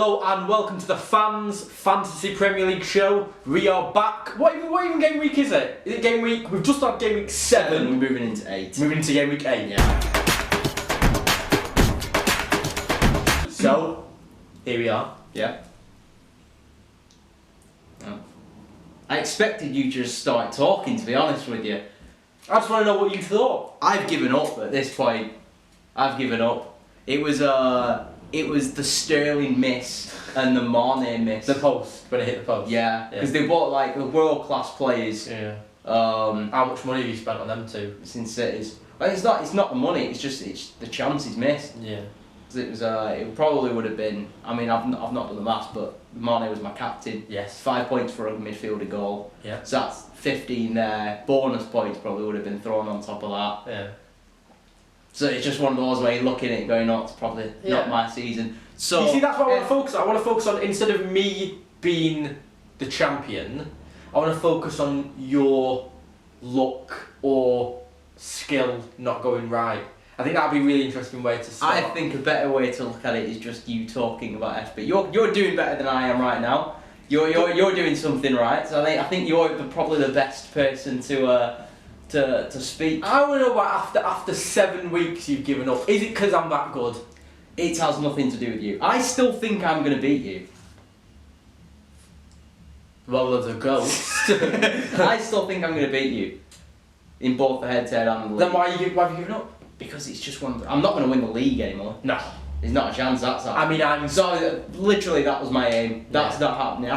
Hello and welcome to the Fans Fantasy Premier League show. We are back. What even game week is it? Is it game week? We've just had game week 7. We're moving into 8. Moving into game week 8. Yeah. So, here we are. Yeah. Oh. I expected you to just start talking, to be honest with you. I just want to know what you thought. I've given up at this point. I've given up. It was the Sterling miss and the Mane miss. The post, when it hit the post. Yeah, because they bought like the world class players. Yeah. How much money have you spent on them two? Since cities. Well, it's not the money. It's the chances missed. Yeah. It probably would have been. I mean, I've not done the maths, but Mane was my captain. Yes. 5 points for a midfielder goal. Yeah. So that's 15 there. Bonus points probably would have been thrown on top of that. Yeah. So it's just one of those where you're looking at it going, "Oh, it's probably not my season." So you see, that's what I want to focus on. I want to focus on, instead of me being the champion, I want to focus on your luck or skill not going right. I think that'd be a really interesting way to start. I think a better way to look at it is just you talking about FB. You're doing better than I am right now. You're doing something right. So I think you're probably the best person to speak. I want to know what after 7 weeks you've given up. Is it because I'm that good? It has nothing to do with you. I still think I'm going to beat you. Well, there's a ghost. I still think I'm going to beat you in both the head-to-head and the league. Then why have you given up? Because it's just one. I'm not going to win the league anymore. No. There's not a chance that's happening. I mean, I'm so literally that was my aim. That's not happening. I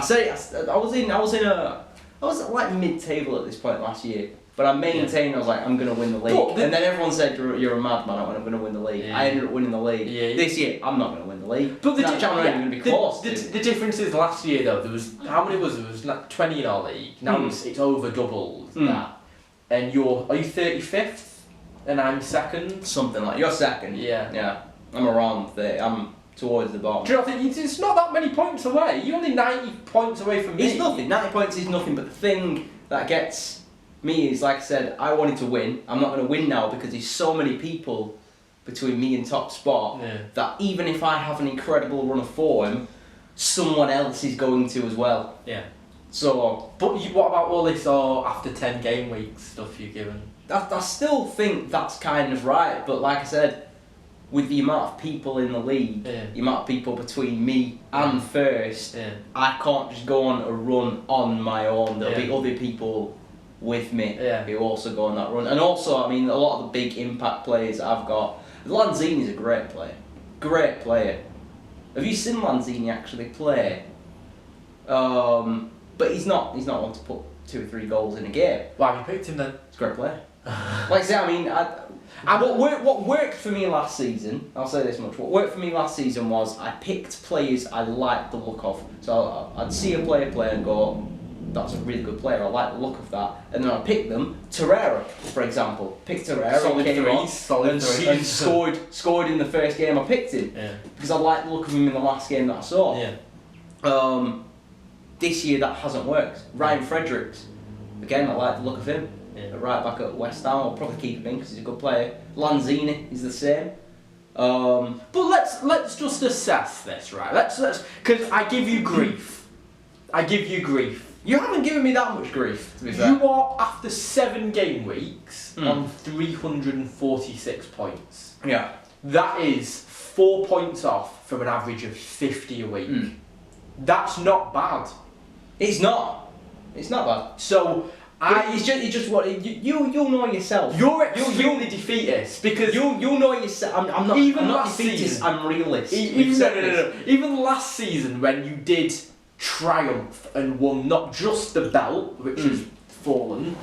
was like mid-table at this point last year. But I maintained, I was like, I'm going to win the league. And then everyone said, you're a madman, I'm going to win the league. Yeah. I ended up winning the league. Yeah. This year, I'm not going to win the league. But I'm not even going to be close. The difference is last year, though, there was, how many was there? There was like 20 in our league. Now it's over doubled that. And are you 35th? And I'm second? Something like, you're second. Yeah. Yeah. I'm around 30. I'm towards the bottom. Do you know what I think? It's not that many points away. You're only 90 points away from me. It's nothing. 90 points is nothing, but the thing that gets me is, like I said, I wanted to win. I'm not going to win now because there's so many people between me and top spot that even if I have an incredible run of form, someone else is going to as well. Yeah. So, but what about all this after 10 game weeks stuff you've given? I still think that's kind of right, but like I said, with the amount of people in the league, the amount of people between me and first, I can't just go on a run on my own. There'll be other people with me who also go on that run. And also, I mean, a lot of the big impact players I've got, Lanzini's a great player. Great player. Have you seen Lanzini actually play? But he's not one to put 2 or 3 goals in a game. Why have you picked him then? He's a great player. Like I say, I mean, what worked for me last season, I'll say this much, what worked for me last season was I picked players I liked the look of. So I'd see a player play and go, that's a really good player, I like the look of that. And then I'd pick them. Torreira, for example. Picked Torreira, and scored in the first game I picked him. Yeah. Because I liked the look of him in the last game that I saw. Yeah. This year that hasn't worked. Ryan Fredericks, again, I like the look of him. Right back at West Ham, I'll probably keep him in because he's a good player. Lanzini is the same. But let's just assess this, right? Let's because I give you grief. You haven't given me that much grief, to be fair. You are, after 7 game weeks, on 346 points. Yeah. That is 4 points off from an average of 50 a week. That's not bad. It's not. It's not bad. So it's just what you'll know yourself. You're extremely defeatist because you'll know yourself. I'm not defeatist. Season, I'm realist. Even last season when you did triumph and won not just the belt, which has fallen,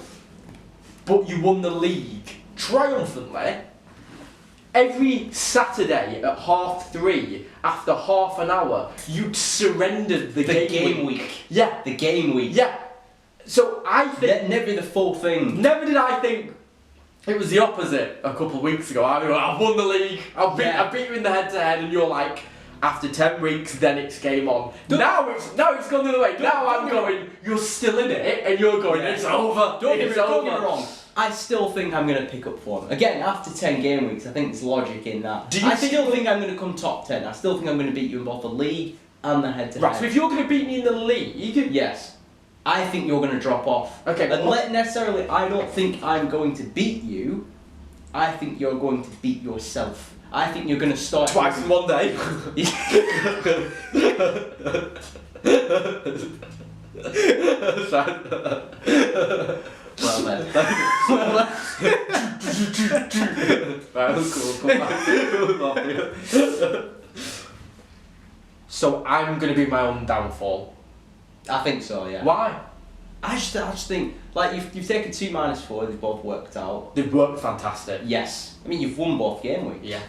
but you won the league triumphantly. Every Saturday at 3:30, after half an hour, you surrendered the game week. Yeah. The game week. Yeah. So I think... Never the full thing. Never did I think... It was the opposite a couple of weeks ago. I've won the league, I beat you in the head-to-head, and you're like, after 10 weeks, then it's game on. Now it's gone the other way. Now I'm going, you're still in it, and you're going, it's over. Don't get me wrong. I still think I'm going to pick up form. Again, after 10 game weeks, I think there's logic in that. I still think I'm going to come top 10. I still think I'm going to beat you in both the league and the head-to-head. Right, so if you're going to beat me in the league... Yes. I think you're going to drop off. Okay. And necessarily, I don't think I'm going to beat you. I think you're going to beat yourself. I think you're going to start... Twice in one day. Well then. Right, cool. So I'm going to be my own downfall. I think so, yeah. Why? I just think, like, you've taken 2 -4, they've both worked out. They've worked fantastic. Yes. I mean, you've won both game weeks. Yeah.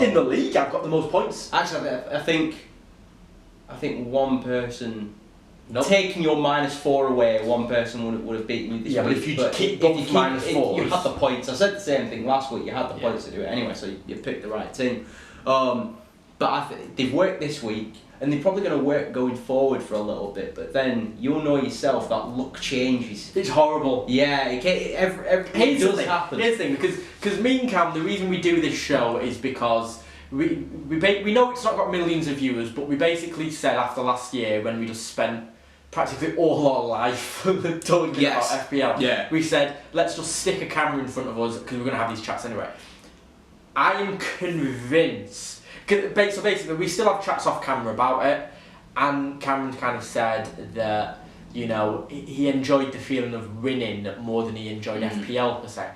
In the league, I've got the most points. Actually, I think one person... Taking your -4 away, one person would have beaten you this week. Yeah, but if you just keep both -4s... You had the points. I said the same thing last week. You had the points to do it anyway, so you picked the right team. But they've worked this week, and they're probably going to work going forward for a little bit. But then you'll know yourself that luck changes. It's horrible. Yeah, it does happen. Here's the thing, because me and Cam, the reason we do this show is because we know it's not got millions of viewers, but we basically said after last year when we just spent practically all our life talking about FPL. Yeah. We said, let's just stick a camera in front of us because we're going to have these chats anyway. I am convinced, so basically we still have chats off camera about it, and Cameron kind of said that, you know, he enjoyed the feeling of winning more than he enjoyed FPL per se.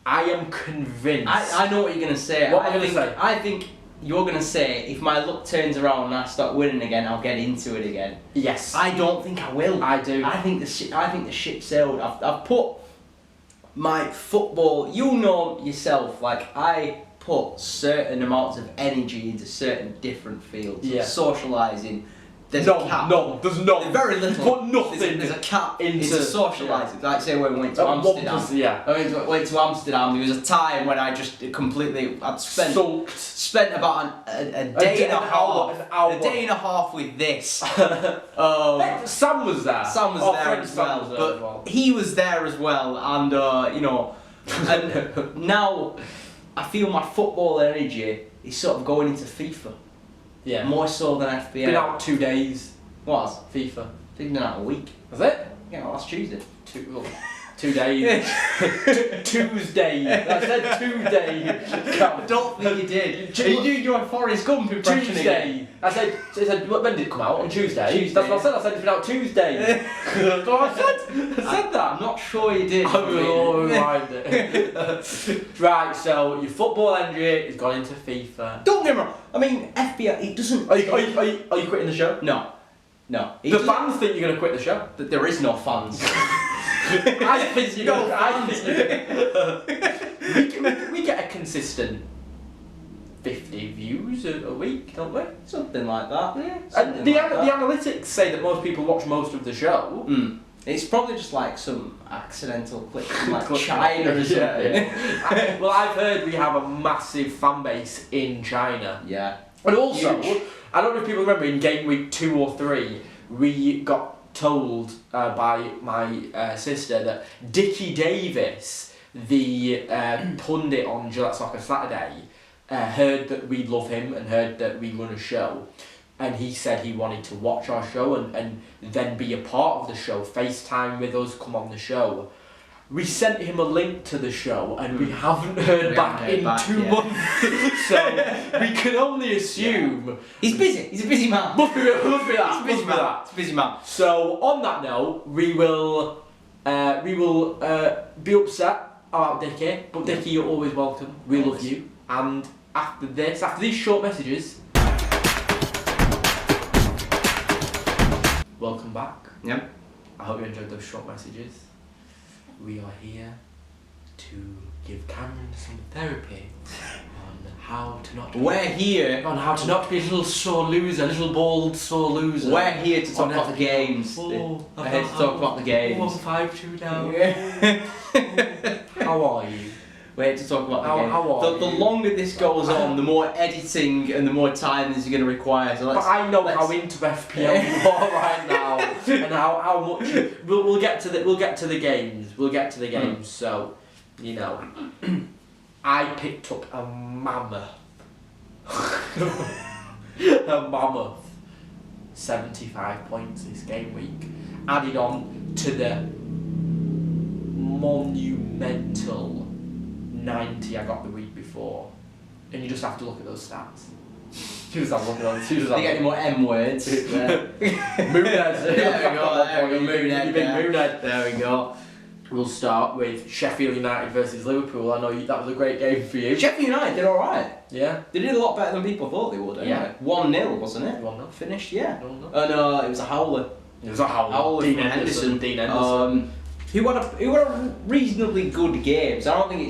I am convinced. I know what you're going to say. What am I going to say? I think you're going to say, if my luck turns around and I start winning again, I'll get into it again. Yes. I don't think I will. I do. I think the ship sailed. I've put my football, you know yourself, like I put certain amounts of energy into certain different fields. Yeah. Socialising. There's a cap. No, there's not. Very little. Put nothing. There's a cap into socialising. Yeah. Like say when we went to Amsterdam. I went to Amsterdam. There was a time when I just I'd spent about a day and a half. A day and a half with this. Sam was there. Sam was there as well. But he was there as well, and you know, and now I feel my football energy is sort of going into FIFA. Yeah. More so than FPL. Been out 2 days. What? FIFA. Been out a week. Was it? Yeah, last Tuesday. 2 days. Tuesday. I said 2 days. I don't think you did. Are you doing your Forrest Gump impression Tuesday. again? I said, when did it come out? On Tuesday? Tuesday. That's what I said. I said it's been out Tuesday. That's what I said that. I'm not sure you did. I will rewind it. Right, so your football energy has gone into FIFA. Don't get me wrong. I mean, FBL, it doesn't... Are you quitting the show? No. The fans think you're going to quit the show. There is no fans. I think you're going to... We get a consistent 50 views a week, don't we? Something like that. Yeah. And the analytics say that most people watch most of the show. It's probably just like some accidental clip from like China or something. Yeah. Well, I've heard we have a massive fan base in China. Yeah. And also, I don't know if people remember in Gameweek 2 or 3, we got told by my sister that Dickie Davis, the pundit on Gillette Soccer Saturday, heard that we love him and heard that we run a show. And he said he wanted to watch our show and then be a part of the show, FaceTime with us, come on the show. We sent him a link to the show and we haven't heard back in 2 months. So we can only assume... He's busy. He's a busy man. Must be that. He's a busy man. So on that note, we will be upset about Dickie, but Dickie, you're always welcome. We love you. And after these short messages... Welcome back. Yep. I hope you enjoyed those short messages. We are here to give Cameron some therapy on how to not. We're here on how to not be a little sore loser, a little bald sore loser. We're here to talk about the games. We're here to talk about the games. 1-5-2 now. How are you? We're here to talk about the games. How are the longer this goes on, the more editing and the more time this is going to require. So but I know how into FPL you are right now, and how much we'll get to the games. We'll get to the games. So, you know, I picked up a mammoth, 75 points this game week, added on to the monumental 90 I got the week before. And you just have to look at those stats. You just have to look at those. You get any more M words? Moonhead. There we go. Moonhead. Moonhead. There we go. We'll start with Sheffield United versus Liverpool. I know that was a great game for you. Sheffield United did alright. Yeah. They did a lot better than people thought they would, Yeah. 1-0, wasn't it? 1-0. Finished, yeah. 1-0. No, it was a howler. It was a howler. Dean Henderson. Dean Henderson. Who had a reasonably good game. So I don't think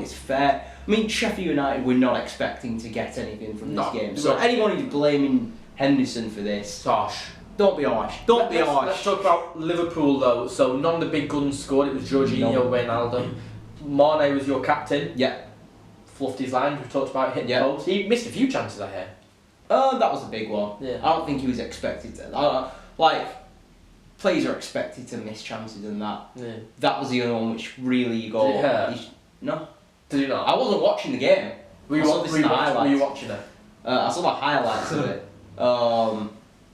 it's fair. I mean, Sheffield United were not expecting to get anything from this game. So anyone who's blaming Henderson for this, Tosh. don't be harsh. Don't be harsh. Let's talk about Liverpool though. So none of the big guns scored. It was Jorginho, Wijnaldum. Mane was your captain. Yeah. Fluffed his lines. We talked about hitting Yeah. the post. He missed a few chances I hear. That was a big one. Yeah. I don't think he was expected to. Players are expected to miss chances and that. Yeah. That was the only one which really you go. Yeah. No. Did you not? I wasn't watching the game. Were you watching it? I saw the highlights of it.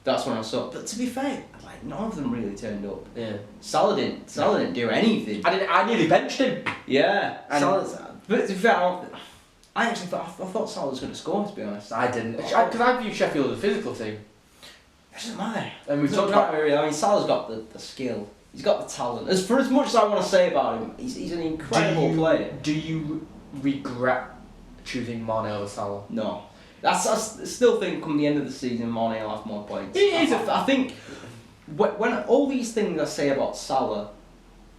That's when I saw it. But to be fair, none of them really turned up. Yeah. Salah didn't do anything. I nearly benched him. Yeah. And But to be fair, I actually thought Salah was going to score, to be honest. I didn't. Because I view Sheffield as a physical team. It doesn't matter. And we've talked about... I mean, Salah's got the skill. He's got the talent. For as much as I want to say about him, he's an incredible player. Do you regret choosing Mane over Salah? No. I still think come the end of the season, Mane will have more points. I think when all these things I say about Salah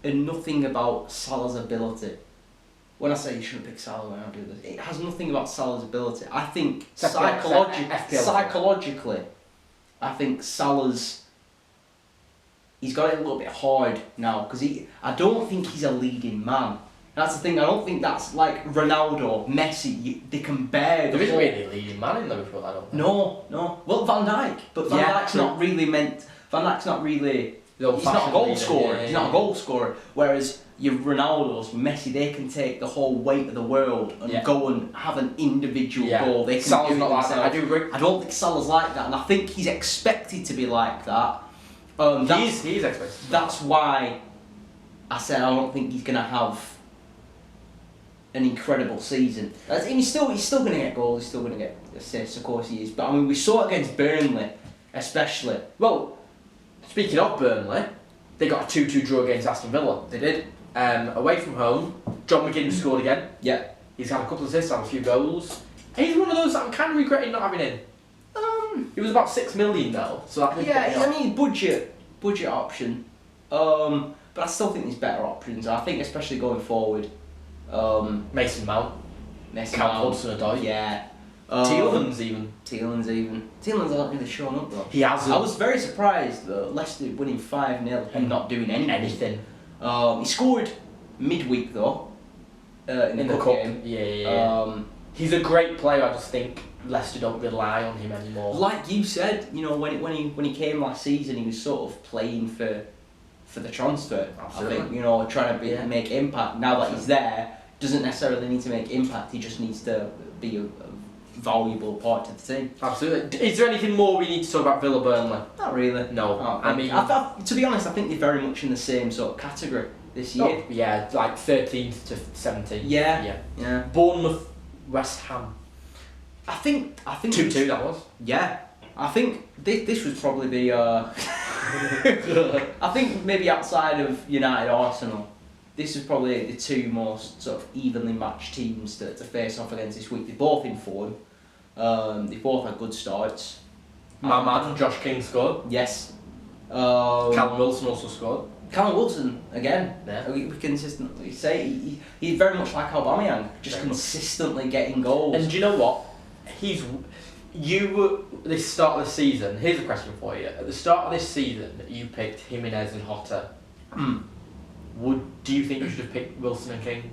are nothing about Salah's ability. When I say you shouldn't pick Salah when I do this, it has nothing about Salah's ability. I think psychologically, I think he's got it a little bit hard now because I don't think he's a leading man. That's the thing. I don't think that's like Ronaldo, Messi. They can bear the. There isn't really a leading man in Liverpool. I don't think. No. Well, Van Dijk, but Van Dijk's not really meant. Van Dijk's not really. He's not a goal scorer. He's not a goal scorer. Whereas your Ronaldos, Messi, they can take the whole weight of the world and go and have an individual goal. They can Salah's do not like that. I do agree. I don't think Salah's like that, and I think he's expected to be like that. He's expected. That's why I said I don't think he's gonna have an incredible season. He's still going to get goals. He's still going to get assists. Of course he is. But I mean, we saw it against Burnley, especially. Well, speaking of Burnley, they got a 2-2 draw against Aston Villa. They did. Away from home, John McGinn scored again. Yeah. He's had a couple of assists, had a few goals. And he's one of those that I'm kind of regretting not having in. It was about 6 million though, so that I mean budget option. But I still think there's better options. I think especially going forward. Mason Mount, Cam Hudson-Odoi. Yeah. Tielemans even. Tielemans hasn't really shown up though. He hasn't. I was very surprised though. Leicester winning 5-0 and not doing anything. He scored midweek though. In the cup game. Yeah. He's a great player. I just think Leicester don't rely on him anymore. Like you said, when he came last season, he was sort of playing for the transfer. Absolutely. I think trying to make impact. Now that he's there, doesn't necessarily need to make impact. He just needs to be a valuable part to the team. Absolutely. Is there anything more we need to talk about Villa Burnley? Not really. No. I mean, to be honest, I think they're very much in the same sort of category this year. Oh, yeah, like 13th to 17th. Yeah. Bournemouth, West Ham. I think 2-2 that was. Yeah. I think this was probably the. I think maybe outside of United, Arsenal, this is probably the two most sort of evenly matched teams to face off against this week. They're both in form. They both had good starts. My man, Josh King scored. Yes. Callum Wilson also scored. Callum Wilson, again, yeah. we consistently say he's very much like Aubameyang, just very consistently getting goals. And do you know what? This start of the season, here's a question for you. At the start of this season, you picked Jimenez and Jota. Do you think you should have picked Wilson and King?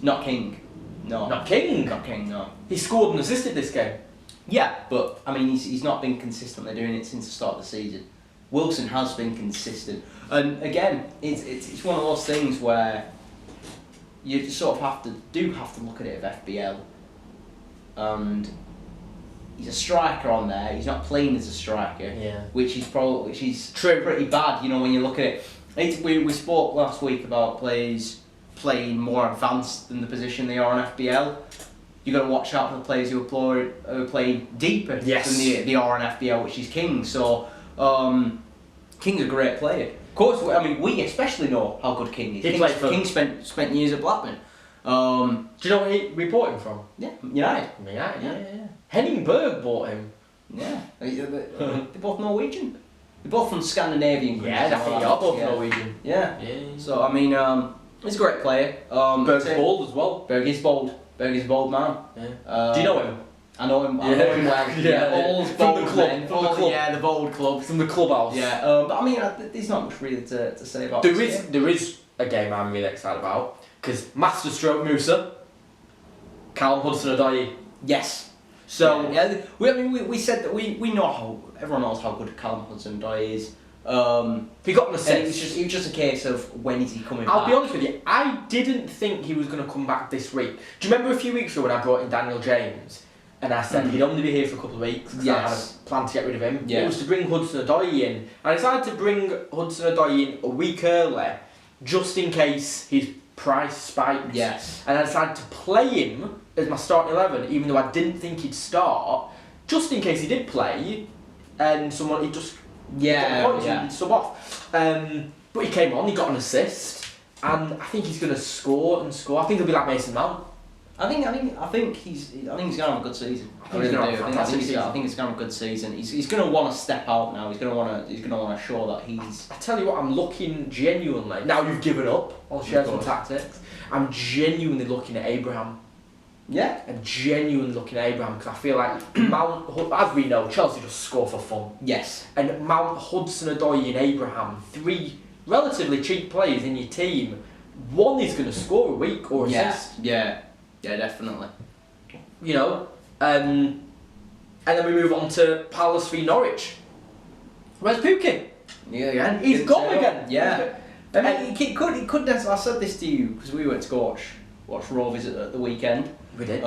Not King. No. Not King? Not King, no. He scored and assisted this game. Yeah, but I mean, he's not been consistently doing it since the start of the season. Wilson has been consistent. And again, it's one of those things where you sort of have to look at it of FBL. And he's a striker on there. He's not playing as a striker, Yeah. which is True. pretty bad. You know, when you look at it. We spoke last week about players playing more advanced than the position they are in FBL. You got to watch out for the players who are playing deeper than they are in FBL, which is King. So King's a great player. Of course, I mean we especially know how good King is. King spent years at Blackburn. Do you know where we bought him from? Yeah, United. Yeah. Henning Berg bought him. Yeah, they're both Norwegian. They're both from Scandinavian countries. Yeah, I think they are both Norwegian. Yeah. Yeah. So I mean, he's a great player. Berg's bold as well. Berg is bold. Berg is a bold man. Yeah. Do you know him? I know him. I know him well. All from the club. Men. From the club. Yeah, the bold club. From the clubhouse. Yeah. But I mean, there's not much really to say about. There is a game I'm really excited about because Master Stroke Musa, Callum Hudson-Odoi. Yes. So we said that we know how everyone knows how good Callum Hudson-Odoi is. He got an assist. It was just a case of when is he coming back. I'll be honest with you, I didn't think he was going to come back this week. Do you remember a few weeks ago when I brought in Daniel James and I said he'd only be here for a couple of weeks because I had a plan to get rid of him? Yeah. It was to bring Hudson-Odoi in. I decided to bring Hudson-Odoi in a week early just in case his price spiked. Yes. And I decided to play him as my starting 11 even though I didn't think he'd start just in case he did play and someone he'd just sub off. But he came on, he got an assist, and I think he's going to score and score. I think he'll be like Mason Mount. I think he's going to have a good season. I think he's going to have a fantastic season. I think he's going to have a good season. He's going to want to step out now. He's going to want to show that he's. I tell you what, I'm looking genuinely. Now you've given up on shares and tactics. I'm genuinely looking at Abraham. Yeah. I'm genuinely looking at Abraham because I feel like Mount, as we know, Chelsea just score for fun. Yes. And Mount, Hudson-Odoi and Abraham, 3 relatively cheap players in your team. One is going to score a week or assist. Yeah, definitely. You know, and then we move on to Palace v Norwich. Where's Pookie? Yeah, again. He's gone again. Yeah. I mean, he could. I said this to you because we went to go watch Rovers at the weekend. We did.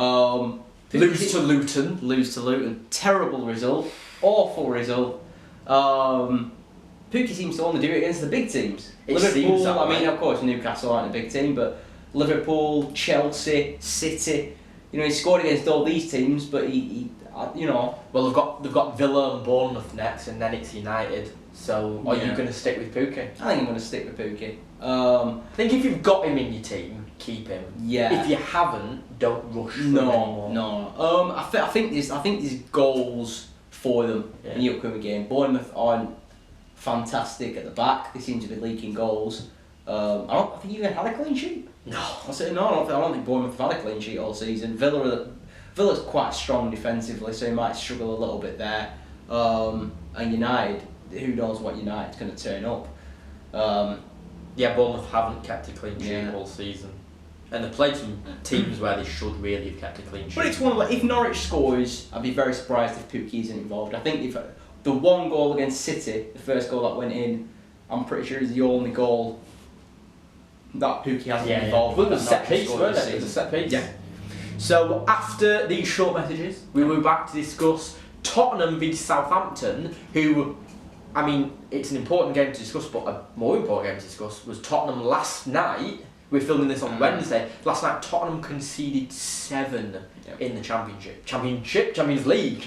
Lose to Luton. Terrible result. Awful result. Pookie seems to only do it against the big teams. Liverpool. I mean, of course, Newcastle aren't a big team, but Liverpool, Chelsea, City. You know, he scored against all these teams, but he you know. Well, they've got Villa and Bournemouth next, and then it's United. So, are you going to stick with Pookie? I think I'm going to stick with Pookie. I think if you've got him in your team, keep him. Yeah. If you haven't, don't rush for him anymore. No. I think there's goals for them in the upcoming game. Bournemouth aren't fantastic at the back. They seem to be leaking goals. I think you even had a clean sheet. No. I don't think Bournemouth have had a clean sheet all season. Villa's quite strong defensively, so he might struggle a little bit there. And United, who knows what United's going to turn up. Bournemouth haven't kept a clean sheet all season. And they've played some teams where they should really have kept a clean sheet. But it's one of if Norwich scores, I'd be very surprised if Pookie isn't involved. I think if the one goal against City, the first goal that went in, I'm pretty sure is the only goal that Pookie hasn't been involved with. It was a set piece, wasn't it? It was a set piece. Yeah. So after these short messages, we were back to discuss Tottenham v Southampton, who, I mean, it's an important game to discuss, but a more important game to discuss was Tottenham last night. We're filming this on Wednesday. Last night, Tottenham conceded 7 in the Champions League.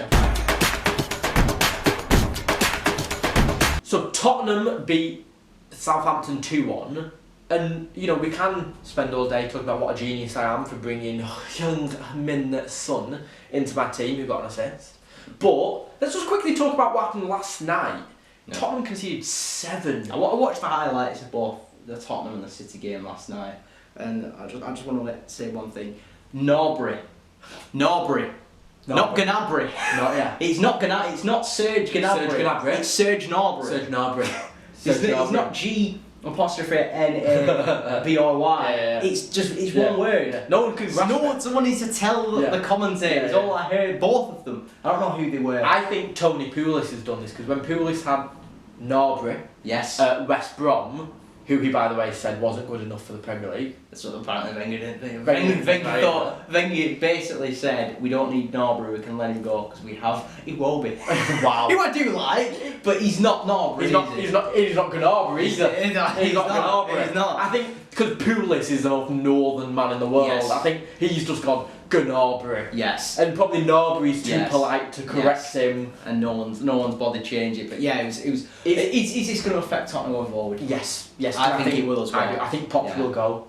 So Tottenham beat Southampton 2-1. And, you know, we can spend all day talking about what a genius I am for bringing young Min Son into my team who got an assist. But let's just quickly talk about what happened last night. Yeah. Tottenham conceded 7. I watched the highlights of both the Tottenham and the City game last night, and I just want to say one thing. Gnabry. Not Gnabry. It's not Serge Gnabry. It's Serge Gnabry. It's not G apostrophe N-A-B-R-Y. It's one word. Yeah. No one can grasp it. Someone needs to tell the commentators. All I heard, both of them. I don't know who they were. I think Tony Pulis has done this because when Pulis had Gnabry at West Brom, who he, by the way, said wasn't good enough for the Premier League. That's what apparently Wenger did. Wenger basically said, we don't need Norbury, we can let him go because we have Iwobi. Wow. Who I do like, but he's not Norbury. He's not Gnabry. He's not Gnabry. He's not. I think because Pulis is the most northern man in the world. Yes. I think he's just gone Gnabry. Yes. And probably Gnabry's too polite to correct him. And no one's bothered changing it. But yeah, is this going to affect Tottenham going forward? Yes. I think it will as well. I think Poch will go.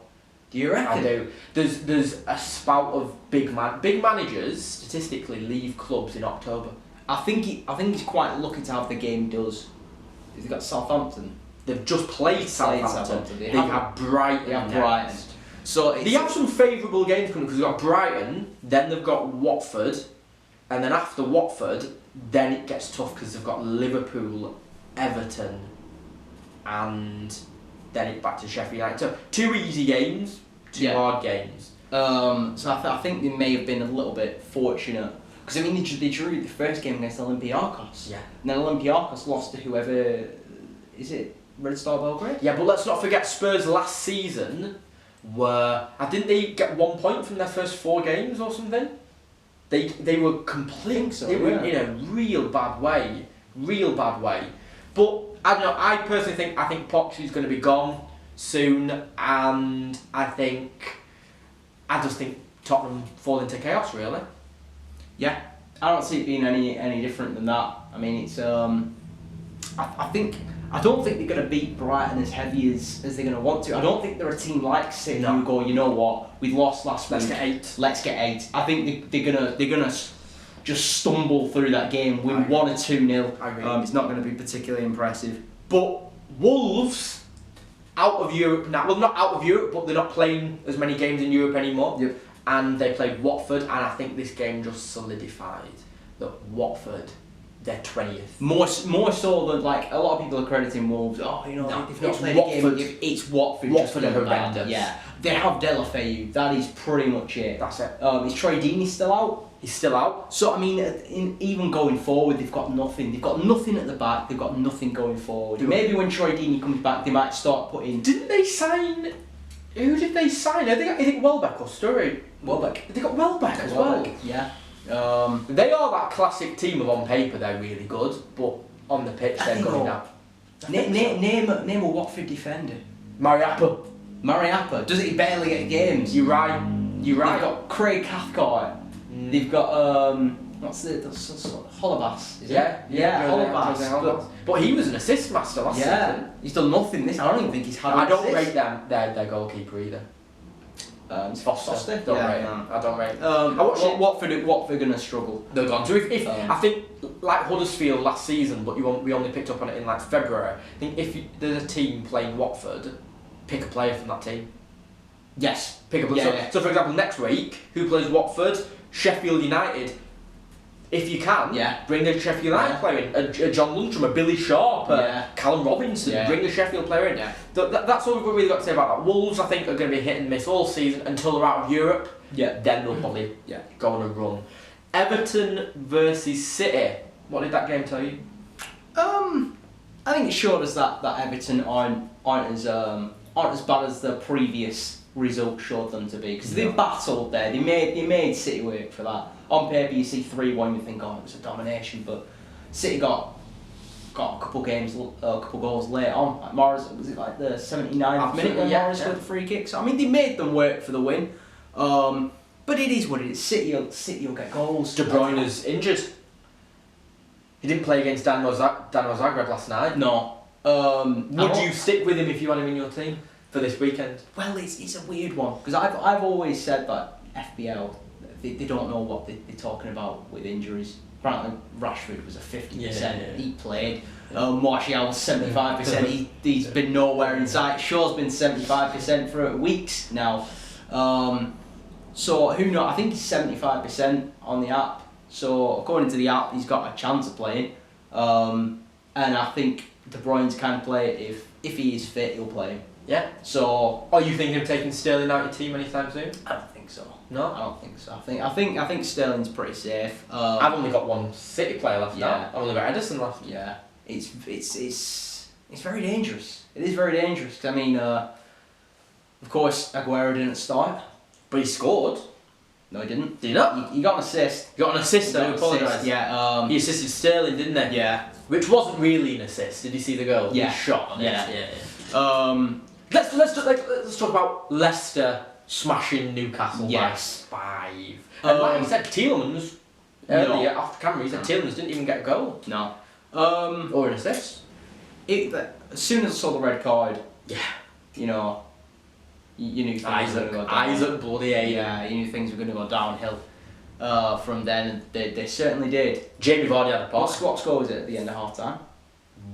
Do you reckon? I do. There's a spout of big managers statistically leave clubs in October. I think he's quite lucky to have the game he does. He's got Southampton. They've just played Southampton. They have Brighton. They have Brighton. So they have some favourable games coming because they've got Brighton, then they've got Watford, and then after Watford, then it gets tough because they've got Liverpool, Everton, and then it's back to Sheffield United. So 2 easy games, 2 hard games. So I think they may have been a little bit fortunate because I mean they drew the first game against Olympiacos. Yeah. And then Olympiacos lost to whoever is it Red Star Belgrade? Yeah, but let's not forget Spurs last season were didn't they get 1 point from their first 4 games or something? They were complete. So, they were in a real bad way. But I don't know. I personally think Poch is going to be gone soon, and I just think Tottenham fall into chaos really. Yeah, I don't see it being any different than that. I mean, it's I don't think they're going to beat Brighton as heavy as they're going to want to. I don't think they're a team like City who go, you know what, we lost last week. Let's get 8. I think they're gonna just stumble through that game, win 1 or 2-0. It's not going to be particularly impressive. But Wolves out of Europe now. Well, not out of Europe, but they're not playing as many games in Europe anymore. Yep. And they played Watford, and I think this game just solidified that Watford. They're 20th. More so than like a lot of people are crediting Wolves. Oh, you know, they've not played Watford. a game. It's Watford. Watford are horrendous. Yeah, they have Delafeu. That is pretty much it. That's it. Is Troy Deeney still out? He's still out. So I mean, even going forward, they've got nothing. They've got nothing at the back. They've got nothing going forward. Maybe when Troy Deeney comes back, they might start putting. Didn't they sign? Who did they sign? I think Welbeck or Sturridge. Welbeck. They got Welbeck as well. Yeah. They are that classic team of on paper they're really good, but on the pitch they're good enough. Name a Watford defender. Mariappa. Does he barely get games? You're right. They've got Craig Cathcart. They've got what's Holobas? Holobas. But he was an assist master last season. He's done nothing this. I don't even think he's had. I don't rate them their goalkeeper either. Foster. I don't rate. Watford gonna struggle. They're gone. So if I think like Huddersfield last season, but we only picked up on it in like February. I think if there's a team playing Watford, pick a player from that team. Yes. Pick up. So for example, next week, who plays Watford? Sheffield United. If you can, bring a Sheffield United player in, a John Lundstram, a Billy Sharp, Callum Robinson, bring a Sheffield player in. Yeah. That's all we've really got to say about that. Wolves, I think, are going to be hit and miss all season until they're out of Europe. Yeah. Then they'll probably go on a run. Everton versus City. What did that game tell you? I think it showed us that Everton aren't as bad as the previous result showed them to be, because they battled there. They made City work for that. On paper, you see 3-1, you think, oh, it was a domination, but City got a couple goals late on. Like Morris, was it like the 79th minute when Morris got the free kick? So I mean, they made them work for the win. But it is what it is. City will get goals. De Bruyne is injured. He didn't play against Dinamo Zagreb last night. No. Would you stick with him if you had him in your team for this weekend? Well, it's a weird one, because I've always said that FPL, they don't know what they're talking about with injuries. Apparently Rashford was a 50%, he played. Martial was 75%, he's been nowhere in sight. Shaw's been 75% for weeks now. So who knows, I think he's 75% on the app. So according to the app, he's got a chance of playing. And I think De Bruyne's can play if he is fit, he'll play. Yeah. So are you thinking of taking Sterling out of your team anytime soon? I don't think so. No, I don't think so. I think Sterling's pretty safe. I've only got one City player left now. I've only got Edison left. Yeah. It's It's very dangerous. It is very dangerous. 'Cause I mean, of course, Aguero didn't start. But he scored. No, he didn't. Did he not? He got an assist. He got an assist, I do apologise. Yeah. He assisted Sterling, didn't he? Yeah. Which wasn't really an assist. Did you see the goal? Yeah. He shot on it. Yeah. Let's talk about Leicester smashing Newcastle Yes. by 5. And like you said, Tielemans earlier No. off the camera, he said Tielemans didn't even get a goal No. or an assist. As soon as I saw the red card, Yeah. you know, you knew things were going to go down. Isaac bloody A. Yeah, you knew things were going to go downhill. From then, and they certainly did. Jamie Vardy had a What pass. score was it at the end of half time?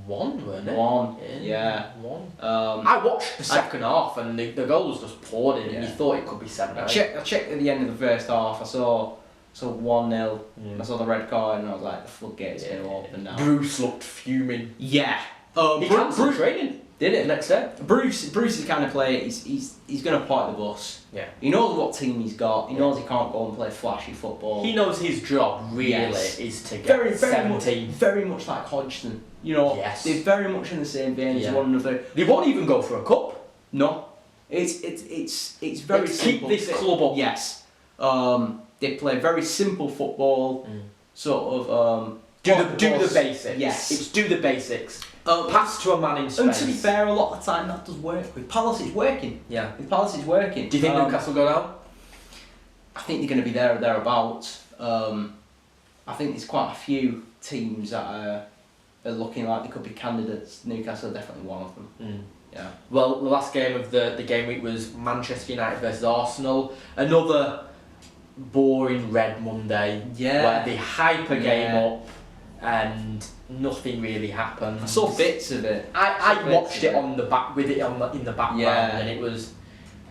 1, weren't it? 1. Yeah. 1. Um, I watched the second half and the goal was just poured in and you Yeah. thought it could be 7. I checked at the end of the first half. I saw 1-0. Yeah. I saw the red card and I was like, the floodgates going to open now. Bruce looked fuming. Yeah. He cancelled training. Did The it? next day. Bruce is the kind of player. He's going to park the bus. Yeah. He knows what team he's got. He knows he can't go and play flashy football. He knows his job really Yes. is to get very 17. very much like Hodgson. You know, Yes. they're very much in the same vein Yeah. as one another. They won't even go for a cup. No, it's very Let's keep simple. this club up. Yes, they play very simple football. Sort of Do the basics. Yes. It's do the basics. Pass to a man in space. And to be fair, a lot of the time that does work. With Palace, it's working. Yeah. With Palace, it's working. Do you think Newcastle go down? I think they're going to be there or thereabouts. I think there's quite a few teams that are looking like they could be candidates. Newcastle are definitely one of them. Yeah. Well, the last game of the game week was Manchester United versus Arsenal. Another boring Red Monday. Yeah. Where they hype a game Yeah. up and nothing really happened. I saw bits of it. I watched it on the back with it in the background, Yeah. and it was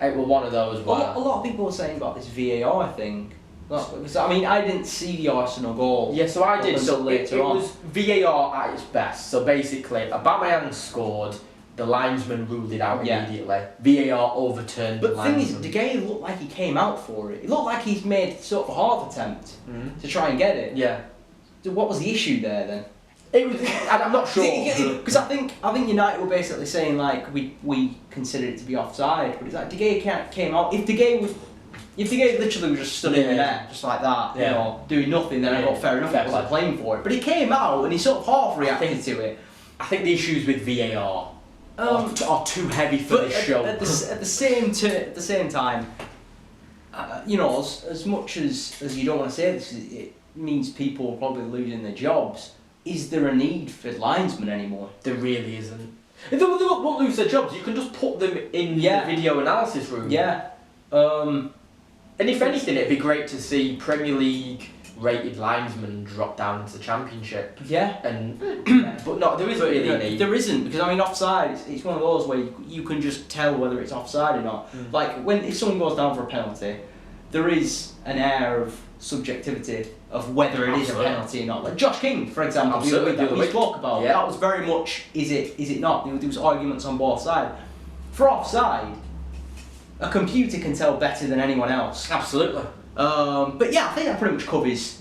one of those A where lot of people were saying about this VAR thing. Because, I mean, I didn't see the Arsenal goal. yeah, so I did. Until So later it on. was VAR at its best. So basically, Aubameyang scored. The linesman ruled it out Yeah. immediately. VAR overturned But the the thing is, linesman. De Gea looked like he came out for it. It looked like he's made sort of a half attempt to try and get it. Yeah. So what was the issue there then? It was. I'm not sure. Because I think United were basically saying like we considered it to be offside, but it's like De Gea came out. If De Gea literally was just stood in the net, just like that, you Yeah. know, doing nothing, then I Yeah. got fair enough. Fair I wasn't play. playing for it, but he came out and he sort of half reacted to it. I think the issues with VAR are too heavy for But this show. at the same time, you know, as much as you don't want to say this, it means people are probably losing their jobs. Is there a need for linesmen anymore? There really isn't. If they won't lose their jobs, you can just put them in Yeah. the video analysis room. Yeah. And if anything, it'd be great to see Premier League rated linesmen drop down into the Championship. Yeah. And but no, there isn't really a need. There isn't, because I mean, offside. It's one of those where you can just tell whether it's offside or not. Like if someone goes down for a penalty, there is an air of subjectivity of whether it is a Absolutely. penalty or not. Like Josh King, for example, Absolutely, the other week that we spoke about. Yeah. That was very much is it not? There was arguments on both sides. For offside, a computer can tell better than anyone else. Absolutely. But yeah, I think that pretty much covers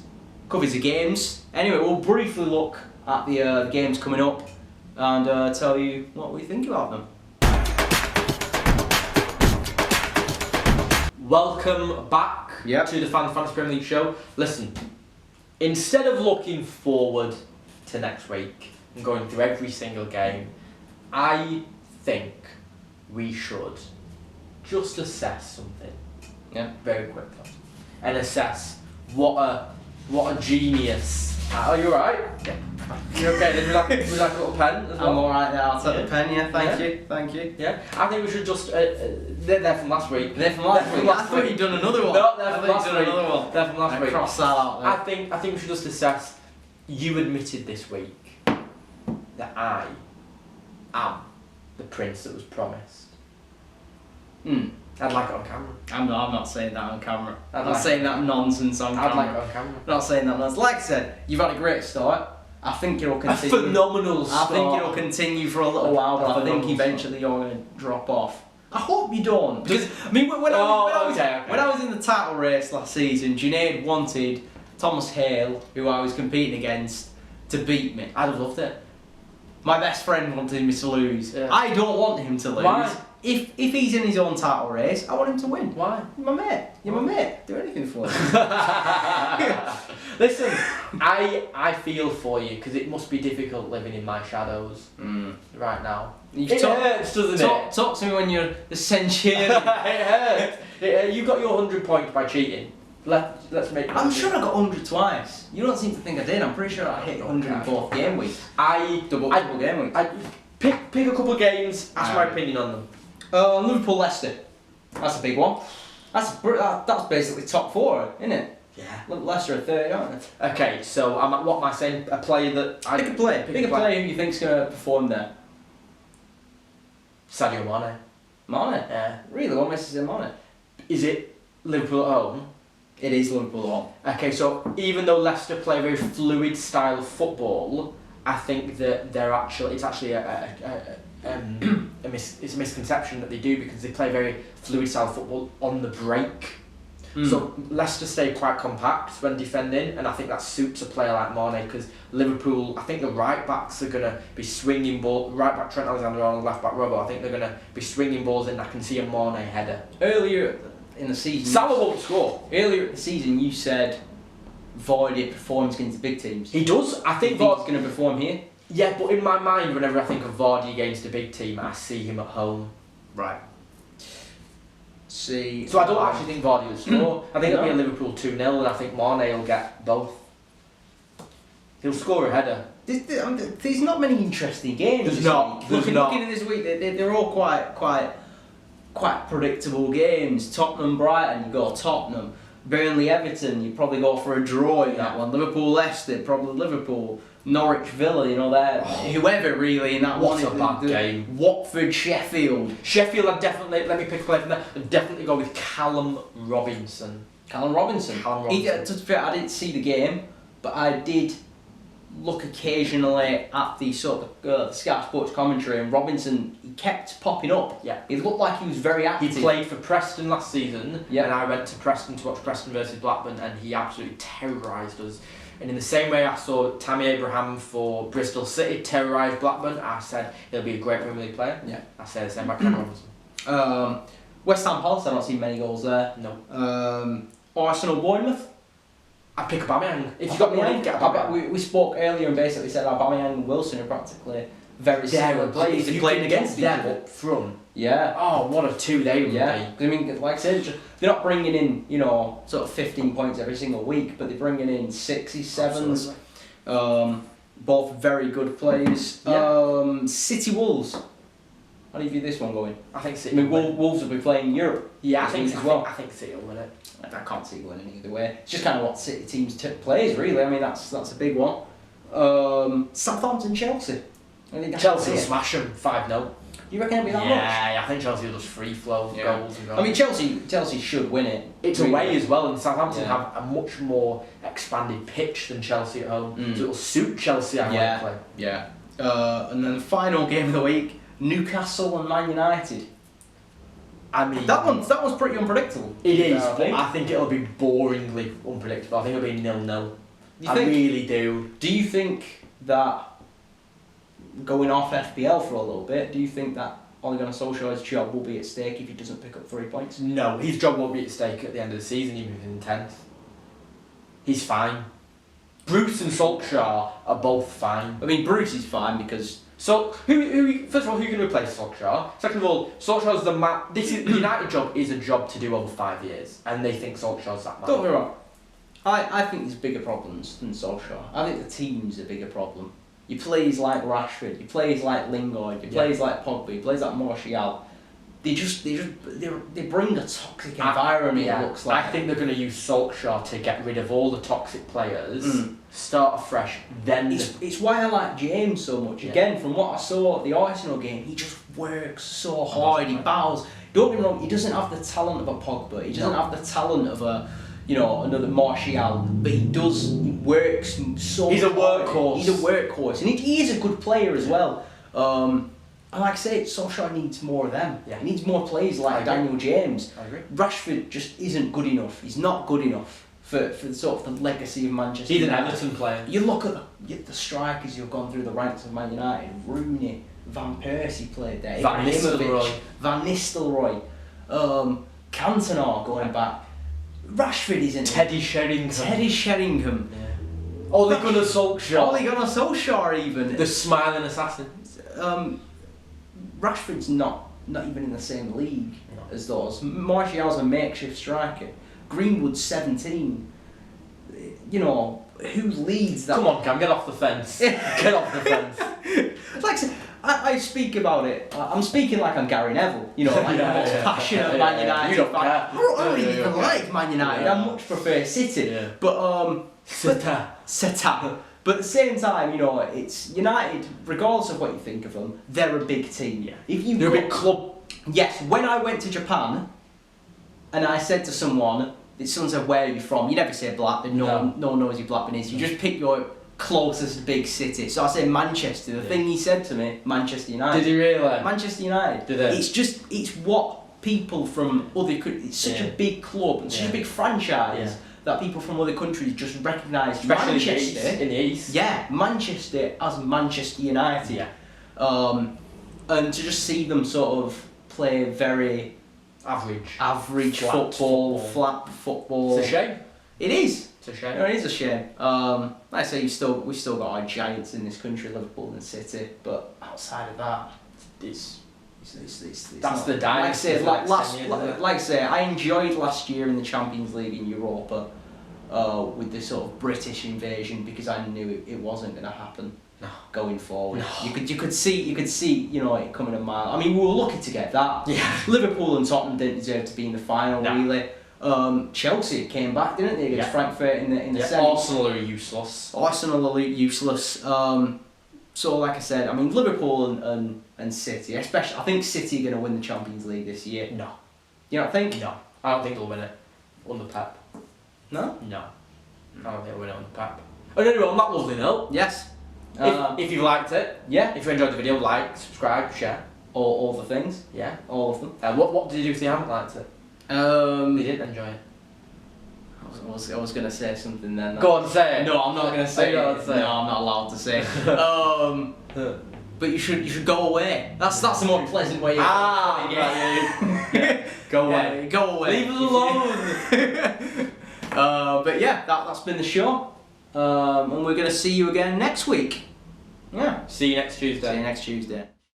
the games. Anyway, we'll briefly look at the games coming up and tell you what we think about them. Welcome back Yep. to the Fantasy Premier League show. Listen, instead of looking forward to next week and going through every single game, I think we should just assess something. Yeah. Very quickly. And assess what a genius. Are you alright? Yeah. You okay? Would you like a little pen as well? I'm alright there, I'll take Yeah. the pen, yeah, thank Yeah. you, thank you. Yeah. I think we should just. They're from last week. They're from last week. I thought you'd done another one. No, they're I from thought last you'd week. done another one. They're from last I week. crossed that out there. I think we should just assess. You admitted this week that I am the prince that was promised. I'd like it on camera. I'm not saying that on camera. I'd I'm not like saying that nonsense on I'd camera. like it on camera. Not saying that nonsense. Like I said, you've had a great start. I think it'll A continue. phenomenal I start. think it'll continue for a little while, but I think phenomenal eventually you're going to drop off. I hope you don't. Because, I mean, when I was in the title race last season, Junaid wanted Thomas Hale, who I was competing against, to beat me. I'd have loved it. My best friend wanted me to lose. Yeah. I don't want him to lose. Why? If he's in his own title race, I want him to win. Why? You're my mate. You're my mate. Do anything for me. Listen, I feel for you because it must be difficult living in my shadows right now. It hurts, doesn't it? Talk to me when you're the centurion. It hurts. You got your 100 points by cheating. Let's make it. I'm sure I got 100 twice. You don't seem to think I did. I'm pretty sure I hit 104th game week. Double game week. Pick a couple of games. Ask my opinion on them. Liverpool Leicester. That's a big one. That's basically top 4, isn't it? Yeah. Leicester are 30, aren't they? Okay, so what am I saying? A player that Pick a player. Pick a player who you think's gonna perform there. Sadio Mane. Mane? Yeah. Really? What makes you say Mane? Is it Liverpool at home? It is Liverpool at home. Okay, so even though Leicester play a very fluid style of football, I think that it's actually it's a misconception that they do because they play very fluid style football on the break. So Leicester stay quite compact when defending, and I think that suits a player like Mane because Liverpool, I think the right backs are going to be swinging ball. Right back Trent Alexander-Arnold, left back Robbo. I think they're going to be swinging balls in. I can see a Mane header. Earlier in the season, Salah won't score. Earlier in the season, you said Vardy performs against big teams. He does. I think he's going to perform here. Yeah, but in my mind, whenever I think of Vardy against a big team, I see him at home. Right. See. So I don't actually think Vardy will score. I think it'll be a Liverpool 2-0, and I think Mane will get both. He'll score a header. There's not many interesting games. There's not. Looking at this week, they're all quite predictable games. Tottenham, Brighton, you go Tottenham. Burnley, Everton, you probably go for a draw in that one. Liverpool, Leicester, probably Liverpool. Norwich, Villa, whoever really in that one. What a bad game. Watford, Sheffield. Sheffield, let me pick a player from there. I'd definitely go with Callum Robinson. Callum Robinson. To be fair, I didn't see the game, but I did look occasionally at the sort of Sky Sports commentary, and Robinson, he kept popping up. Yeah. He looked like he was very active. He played for Preston last season, yeah. And I went to Preston to watch Preston versus Blackburn, and he absolutely terrorised us. And in the same way I saw Tammy Abraham for Bristol City terrorise Blackburn, I said he'll be a great Premier League player. Yeah. I say the same about Callum Robinson. West Ham Palace, I don't see many goals there. No. Arsenal Bournemouth. I pick Aubameyang. If you've got money, get Aubameyang. We spoke earlier and basically said Aubameyang and Wilson are practically very similar players. They're playing against each other up front. Yeah. Oh, what a two they would be. I mean, like I said, they're not bringing in, sort of 15 points every single week, but they're bringing in 6s, 7s. Both very good players. Yeah. City Wolves. How do you view this one going? I think City. I mean, Wolves will be playing Europe. Yeah, I think as well. I think City will win it. I can't see it going any other way. It's just kind of what City teams plays, really. I mean, that's a big one. Southampton Chelsea. I think Chelsea will smash them 5-0. You reckon it'll be that much? Yeah, I think Chelsea will just free flow goals and goals. I mean, Chelsea should win it. It's away as well, and Southampton have a much more expanded pitch than Chelsea at home, so it'll suit Chelsea, ironically. Yeah. And then the final game of the week, Newcastle and Man United. I mean, that one's pretty unpredictable. It is, but I think it'll be boringly unpredictable. I think it'll be 0-0. I really do. Do you think that, going off FPL for a little bit, do you think that Ole Gunnar Solskjaer's job will be at stake if he doesn't pick up 3 points? No, his job won't be at stake at the end of the season, even if he's in 10th. He's fine. Bruce and Solskjaer are both fine. I mean, Bruce is fine because... So, first of all, who can replace Solskjaer? Second of all, Solskjaer's the man. The United job is a job to do over 5 years, and they think Solskjaer's that man. Don't get me wrong. I think there's bigger problems than Solskjaer. I think the team's a bigger problem. He plays like Rashford, he plays like Lingard, he plays like Pogba, he plays like Martial. They bring a toxic environment. It looks like. I think they're going to use Solskjaer to get rid of all the toxic players, start afresh. Then it's why I like James so much. Again, from what I saw at the Arsenal game, he just works so hard. He battles. Don't get me wrong. He doesn't have the talent of a Pogba. He doesn't have the talent of a, another Martial. But he does. He works so. He's a workhorse. He's a workhorse, and he is a good player as well. And like I say, Solskjaer needs more of them. Yeah. He needs more players like Daniel James. I agree. Rashford just isn't good enough. He's not good enough for sort of the legacy of Manchester He's an United. Everton player. You look at the strikers who've gone through the ranks of Man United. Rooney, Van Persie played there. Van Nistelrooy. Van Nistelrooy. Cantona going back. Rashford isn't. Teddy Sheringham. Teddy Sheringham. Yeah. Ole Gunnar Solskjaer. Ole Gunnar Solskjaer even. The smiling assassin. Rashford's not even in the same league as those. Martial's a makeshift striker. Greenwood's 17. You know, who leads that? Come on, Cam, get off the fence. Get off the fence. Like I said, I speak about it. I'm speaking like I'm Gary Neville. You know, like the most passionate Man United You don't fan. care. I don't even like Man United. I much prefer City. Yeah. But Seta. But at the same time, you know, it's United. Regardless of what you think of them, they're a big team. Yeah. If you They're a big club. Yes. When I went to Japan, and I said to someone said, "Where are you from?" You never say Blackburn. No one knows who Blackburn is. You just pick your closest big city. So I say Manchester. The thing he said to me, Manchester United. Did he really? Manchester United. Did he? It's what people from other countries. It's such a big club and such a big franchise that people from other countries just recognise. Especially Manchester in the East. Yeah, Manchester as Manchester United. Yeah. And to just see them sort of play very average football, flat football. It's a shame. It is. It's a shame. No, it is a shame. Like I say, we've still got our giants in this country, Liverpool and City, but outside of that, it's That's not. the dynasty. Like I say, I enjoyed last year in the Champions League in Europa with this sort of British invasion because I knew it wasn't going to happen. No. Going forward, No. you could see you know it coming a mile. I mean, we were lucky to get that. Yeah. Liverpool and Tottenham didn't deserve to be in the final really. Chelsea came back, didn't they, against Frankfurt in the semi. Arsenal are useless. Arsenal are useless. So like I said, I mean Liverpool and City, especially I think City are going to win the Champions League this year. No. You don't think? No. I don't think they'll win it under Pep. No? No. I don't think they'll win it under Pep. And anyway, on that lovely note, Yes. if you've liked it, Yeah. if you enjoyed the video, like, subscribe, share. All the things. Yeah. All of them. What did you do if you haven't liked it? They didn't enjoy it. I was going to say something then. Go on, say it. No, I'm not going to say it. Allowed to say No, I'm not allowed to say it. But you should go away. That's the more pleasant way of putting it. Yeah. Go away. Yeah, go away. Leave us alone. But yeah, that's been the show. And we're going to see you again next week. Yeah. See you next Tuesday. See you next Tuesday.